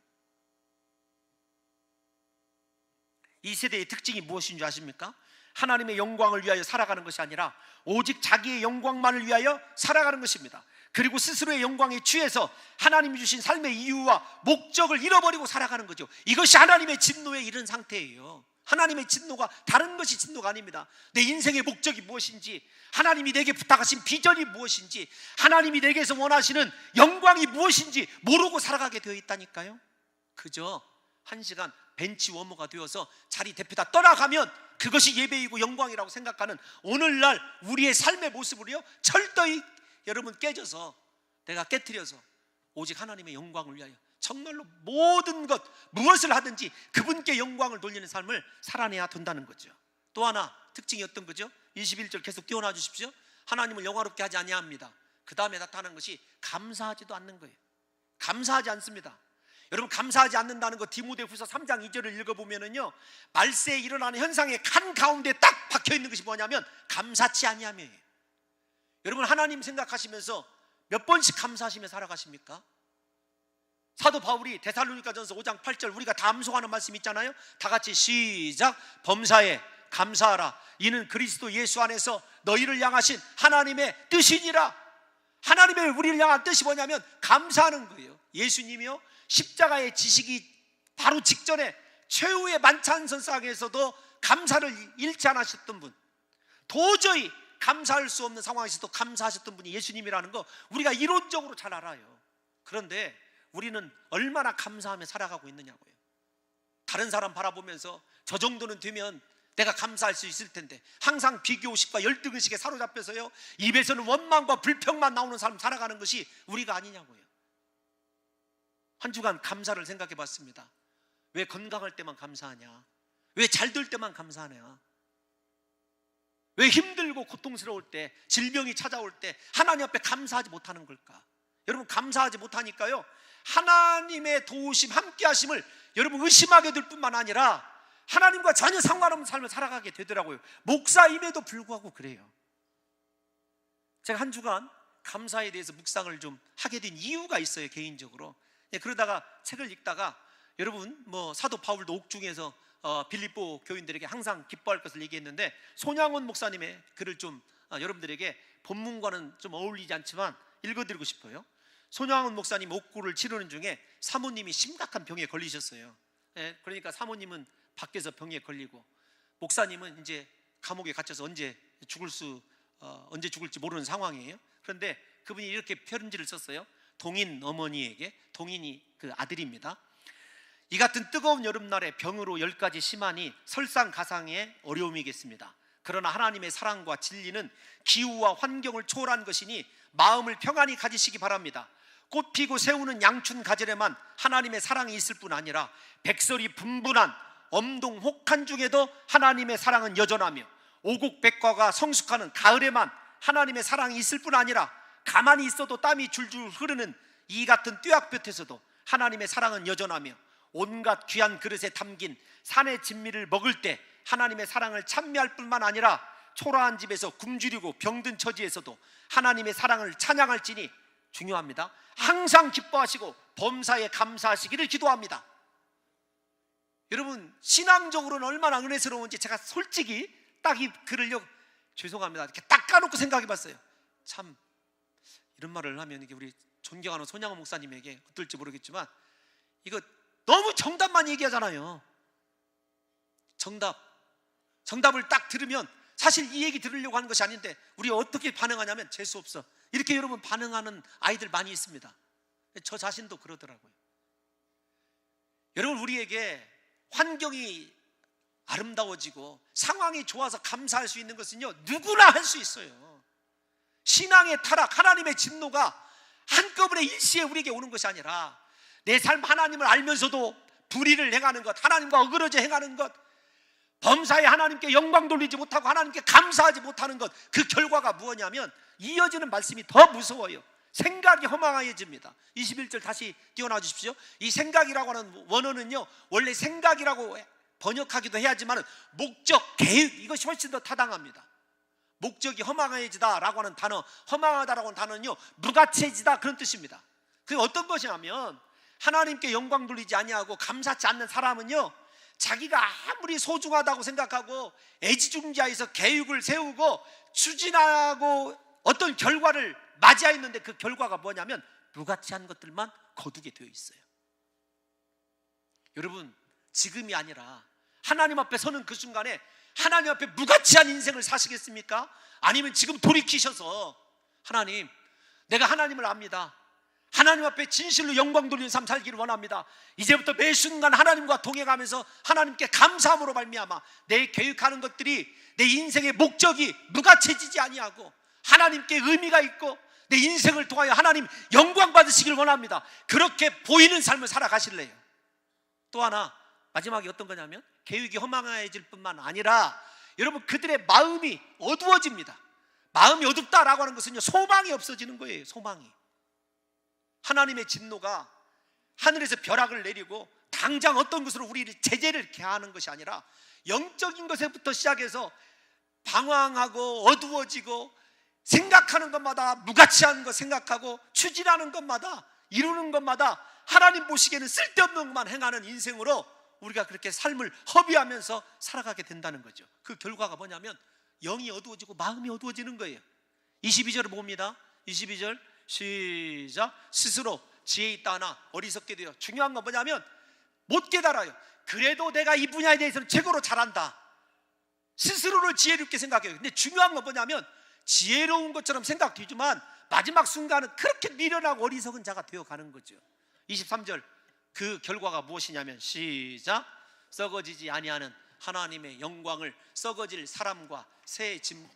이 세대의 특징이 무엇인 줄 아십니까? 하나님의 영광을 위하여 살아가는 것이 아니라 오직 자기의 영광만을 위하여 살아가는 것입니다. 그리고 스스로의 영광에 취해서 하나님이 주신 삶의 이유와 목적을 잃어버리고 살아가는 거죠. 이것이 하나님의 진노에 이른 상태예요. 하나님의 진노가 다른 것이 진노가 아닙니다. 내 인생의 목적이 무엇인지, 하나님이 내게 부탁하신 비전이 무엇인지, 하나님이 내게서 원하시는 영광이 무엇인지 모르고 살아가게 되어 있다니까요. 그저 1시간 벤치 워머가 되어서 자리 대표다 떠나가면 그것이 예배이고 영광이라고 생각하는 오늘날 우리의 삶의 모습으로요, 철저히 여러분 깨져서, 내가 깨트려서 오직 하나님의 영광을 위하여 정말로 모든 것 무엇을 하든지 그분께 영광을 돌리는 삶을 살아내야 된다는 거죠. 또 하나 특징이 어떤 거죠? 21절 계속 띄워놔 주십시오. 하나님을 영화롭게 하지 아니합니다. 그 다음에 나타나는 것이 감사하지도 않는 거예요. 감사하지 않습니다. 여러분, 감사하지 않는다는 거 디모데후서 3장 2절을 읽어보면은요, 말세에 일어나는 현상의 한가운데 딱 박혀있는 것이 뭐냐면 감사치 아니함이에요. 여러분, 하나님 생각하시면서 몇 번씩 감사하시며 살아가십니까? 사도 바울이 데살로니가전서 5장 8절 우리가 다 암송하는 말씀 있잖아요. 다 같이 시작. 범사에 감사하라. 이는 그리스도 예수 안에서 너희를 향하신 하나님의 뜻이니라. 하나님의 우리를 향한 뜻이 뭐냐면 감사하는 거예요. 예수님이요, 십자가의 지식이 바로 직전에 최후의 만찬선상에서도 감사를 잃지 않으셨던 분, 도저히 감사할 수 없는 상황에서도 감사하셨던 분이 예수님이라는 거 우리가 이론적으로 잘 알아요. 그런데 우리는 얼마나 감사하며 살아가고 있느냐고요. 다른 사람 바라보면서 저 정도는 되면 내가 감사할 수 있을 텐데 항상 비교의식과 열등의식에 사로잡혀서요 입에서는 원망과 불평만 나오는 삶 살아가는 것이 우리가 아니냐고요. 한 주간 감사를 생각해 봤습니다. 왜 건강할 때만 감사하냐? 왜 잘 될 때만 감사하냐? 왜 힘들고 고통스러울 때, 질병이 찾아올 때 하나님 앞에 감사하지 못하는 걸까? 여러분, 감사하지 못하니까요 하나님의 도우심, 함께 하심을 여러분 의심하게 될 뿐만 아니라 하나님과 전혀 상관없는 삶을 살아가게 되더라고요. 목사임에도 불구하고 그래요. 제가 한 주간 감사에 대해서 묵상을 좀 하게 된 이유가 있어요, 개인적으로. 그러다가 책을 읽다가 여러분 사도 바울도 옥중에서 빌립보 교인들에게 항상 기뻐할 것을 얘기했는데, 손양원 목사님의 글을 좀 여러분들에게 본문과는 좀 어울리지 않지만 읽어드리고 싶어요. 손양원 목사님 옥구를 치르는 중에 사모님이 심각한 병에 걸리셨어요. 그러니까 사모님은 밖에서 병에 걸리고 목사님은 이제 감옥에 갇혀서 언제 죽을지 모르는 상황이에요. 그런데 그분이 이렇게 편지를 썼어요. 동인 어머니에게. 동인이 그 아들입니다. 이 같은 뜨거운 여름날에 병으로 10가지 심하니 설상가상의 어려움이겠습니다. 그러나 하나님의 사랑과 진리는 기후와 환경을 초월한 것이니 마음을 평안히 가지시기 바랍니다. 꽃 피고 새우는 양춘 가절에만 하나님의 사랑이 있을 뿐 아니라 백설이 분분한 엄동 혹한 중에도 하나님의 사랑은 여전하며 오곡백과가 성숙하는 가을에만 하나님의 사랑이 있을 뿐 아니라 가만히 있어도 땀이 줄줄 흐르는 이 같은 뙤약볕에서도 하나님의 사랑은 여전하며 온갖 귀한 그릇에 담긴 산의 진미를 먹을 때 하나님의 사랑을 찬미할 뿐만 아니라 초라한 집에서 굶주리고 병든 처지에서도 하나님의 사랑을 찬양할지니, 중요합니다, 항상 기뻐하시고 범사에 감사하시기를 기도합니다. 여러분, 신앙적으로는 얼마나 은혜스러운지 제가 솔직히 딱 이 글을요, 죄송합니다, 이렇게 딱 까놓고 생각해 봤어요. 참 이런 말을 하면 이게 우리 존경하는 손양원 목사님에게 어떨지 모르겠지만 이거 너무 정답만 얘기하잖아요. 정답을 딱 들으면 사실 이 얘기 들으려고 하는 것이 아닌데 우리 어떻게 반응하냐면 재수없어, 이렇게 여러분 반응하는 아이들 많이 있습니다. 저 자신도 그러더라고요. 여러분, 우리에게 환경이 아름다워지고 상황이 좋아서 감사할 수 있는 것은요 누구나 할 수 있어요. 신앙의 타락, 하나님의 진노가 한꺼번에 일시에 우리에게 오는 것이 아니라 내 삶 하나님을 알면서도 불의를 행하는 것, 하나님과 어그러져 행하는 것, 범사에 하나님께 영광 돌리지 못하고 하나님께 감사하지 못하는 것, 그 결과가 무엇이냐면 이어지는 말씀이 더 무서워요. 생각이 허망해집니다. 21절 다시 띄워놔 주십시오. 이 생각이라고 하는 원어는요 원래 생각이라고 번역하기도 해야지만 목적, 계획, 이것이 훨씬 더 타당합니다. 목적이 허망해지다라고 하는 단어, 허망하다라고 하는 단어는요 무가치해지다, 그런 뜻입니다. 그게 어떤 것이냐면 하나님께 영광 돌리지 아니하고 감사치 않는 사람은요 자기가 아무리 소중하다고 생각하고 애지중지하여서 계획을 세우고 추진하고 어떤 결과를 맞이하였는데 그 결과가 뭐냐면 무가치한 것들만 거두게 되어 있어요. 여러분, 지금이 아니라 하나님 앞에 서는 그 순간에 하나님 앞에 무가치한 인생을 사시겠습니까? 아니면 지금 돌이키셔서 하나님, 내가 하나님을 압니다, 하나님 앞에 진실로 영광 돌리는 삶 살기를 원합니다, 이제부터 매 순간 하나님과 동행하면서 하나님께 감사함으로 말미암아 내 계획하는 것들이 내 인생의 목적이 무가치해지지 아니하고 하나님께 의미가 있고 내 인생을 통하여 하나님 영광 받으시길 원합니다. 그렇게 보이는 삶을 살아가실래요? 또 하나, 마지막에 어떤 거냐면 계획이 허망해질 뿐만 아니라 여러분, 그들의 마음이 어두워집니다. 마음이 어둡다라고 하는 것은요 소망이 없어지는 거예요. 소망이. 하나님의 진노가 하늘에서 벼락을 내리고 당장 어떤 것으로 우리를 제재를 개하는 것이 아니라 영적인 것에부터 시작해서 방황하고 어두워지고 생각하는 것마다 무가치한 것 생각하고 추진하는 것마다 이루는 것마다 하나님 보시기에는 쓸데없는 것만 행하는 인생으로 우리가 그렇게 삶을 허비하면서 살아가게 된다는 거죠. 그 결과가 뭐냐면 영이 어두워지고 마음이 어두워지는 거예요. 22절을 봅니다. 22절 시작. 스스로 지혜 있다 하나 어리석게 되어. 중요한 건 뭐냐면 못 깨달아요. 그래도 내가 이 분야에 대해서는 최고로 잘한다, 스스로를 지혜롭게 생각해요. 근데 중요한 건 뭐냐면 지혜로운 것처럼 생각되지만 마지막 순간은 그렇게 미련하고 어리석은 자가 되어가는 거죠. 23절 그 결과가 무엇이냐면 시작. 썩어지지 아니하는 하나님의 영광을 썩어질 사람과 새 짐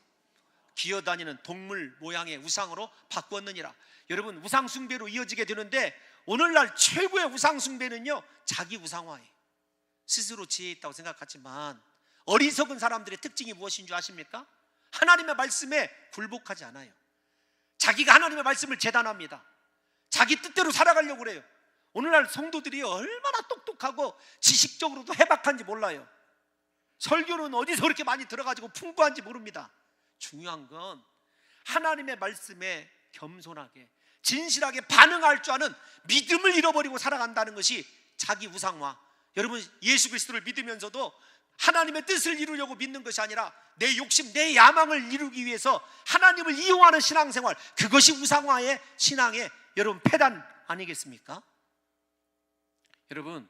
기어다니는 동물 모양의 우상으로 바꾸었느니라. 여러분, 우상 숭배로 이어지게 되는데 오늘날 최고의 우상 숭배는요, 자기 우상화예요. 스스로 지혜 있다고 생각하지만 어리석은 사람들의 특징이 무엇인 줄 아십니까? 하나님의 말씀에 굴복하지 않아요. 자기가 하나님의 말씀을 재단합니다. 자기 뜻대로 살아가려고 그래요. 오늘날 성도들이 얼마나 똑똑하고 지식적으로도 해박한지 몰라요. 설교는 어디서 그렇게 많이 들어가지고 풍부한지 모릅니다. 중요한 건 하나님의 말씀에 겸손하게 진실하게 반응할 줄 아는 믿음을 잃어버리고 살아간다는 것이 자기 우상화. 여러분, 예수 그리스도를 믿으면서도 하나님의 뜻을 이루려고 믿는 것이 아니라 내 욕심, 내 야망을 이루기 위해서 하나님을 이용하는 신앙생활, 그것이 우상화의 신앙의 여러분 폐단 아니겠습니까? 여러분,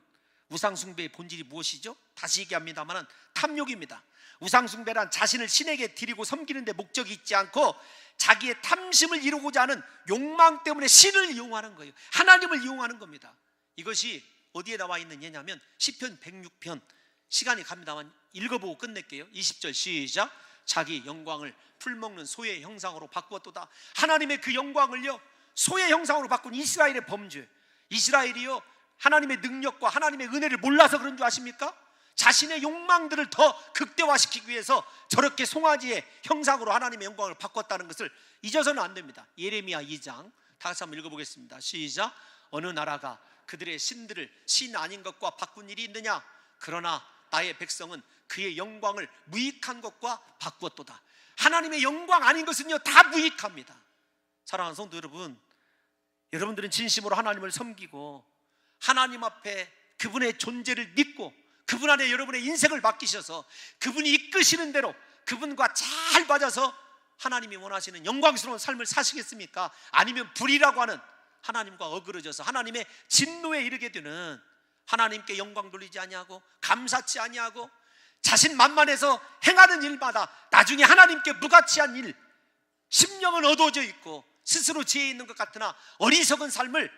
우상숭배의 본질이 무엇이죠? 다시 얘기합니다만 탐욕입니다. 우상숭배란 자신을 신에게 드리고 섬기는 데 목적이 있지 않고 자기의 탐심을 이루고자 하는 욕망 때문에 신을 이용하는 거예요. 하나님을 이용하는 겁니다. 이것이 어디에 나와 있는 예냐면 시편 106편, 시간이 갑니다만 읽어보고 끝낼게요. 20절 시작. 자기 영광을 풀먹는 소의 형상으로 바꾸었도다. 하나님의 그 영광을요, 소의 형상으로 바꾼 이스라엘의 범죄. 이스라엘이요, 하나님의 능력과 하나님의 은혜를 몰라서 그런 줄 아십니까? 자신의 욕망들을 더 극대화시키기 위해서 저렇게 송아지의 형상으로 하나님의 영광을 바꿨다는 것을 잊어서는 안 됩니다. 예레미야 2장 다 같이 한번 읽어보겠습니다. 시작. 어느 나라가 그들의 신들을 신 아닌 것과 바꾼 일이 있느냐? 그러나 나의 백성은 그의 영광을 무익한 것과 바꾸었도다. 하나님의 영광 아닌 것은요, 다 무익합니다. 사랑하는 성도 여러분, 여러분들은 진심으로 하나님을 섬기고 하나님 앞에 그분의 존재를 믿고 그분 안에 여러분의 인생을 맡기셔서 그분이 이끄시는 대로 그분과 잘 맞아서 하나님이 원하시는 영광스러운 삶을 사시겠습니까? 아니면 불이라고 하는 하나님과 어그러져서 하나님의 진노에 이르게 되는, 하나님께 영광 돌리지 아니하고 감사치 아니하고 자신 만만해서 행하는 일마다 나중에 하나님께 무가치한 일, 심령은 어두워져 있고 스스로 지혜 있는 것 같으나 어리석은 삶을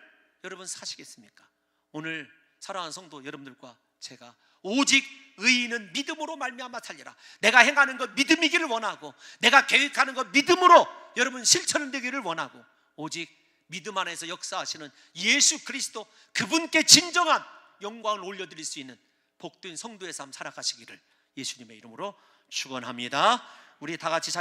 여러분 사시겠습니까? 오늘 사랑하는 성도 여러분들과 제가 오직 의인은 믿음으로 말미암아 살리라. 내가 행하는 것 믿음이기를 원하고 내가 계획하는 것 믿음으로 여러분 실천되기를 원하고 오직 믿음 안에서 역사하시는 예수 그리스도 그분께 진정한 영광을 올려드릴 수 있는 복된 성도의 삶 살아가시기를 예수님의 이름으로 축원합니다. 우리 다 같이 자리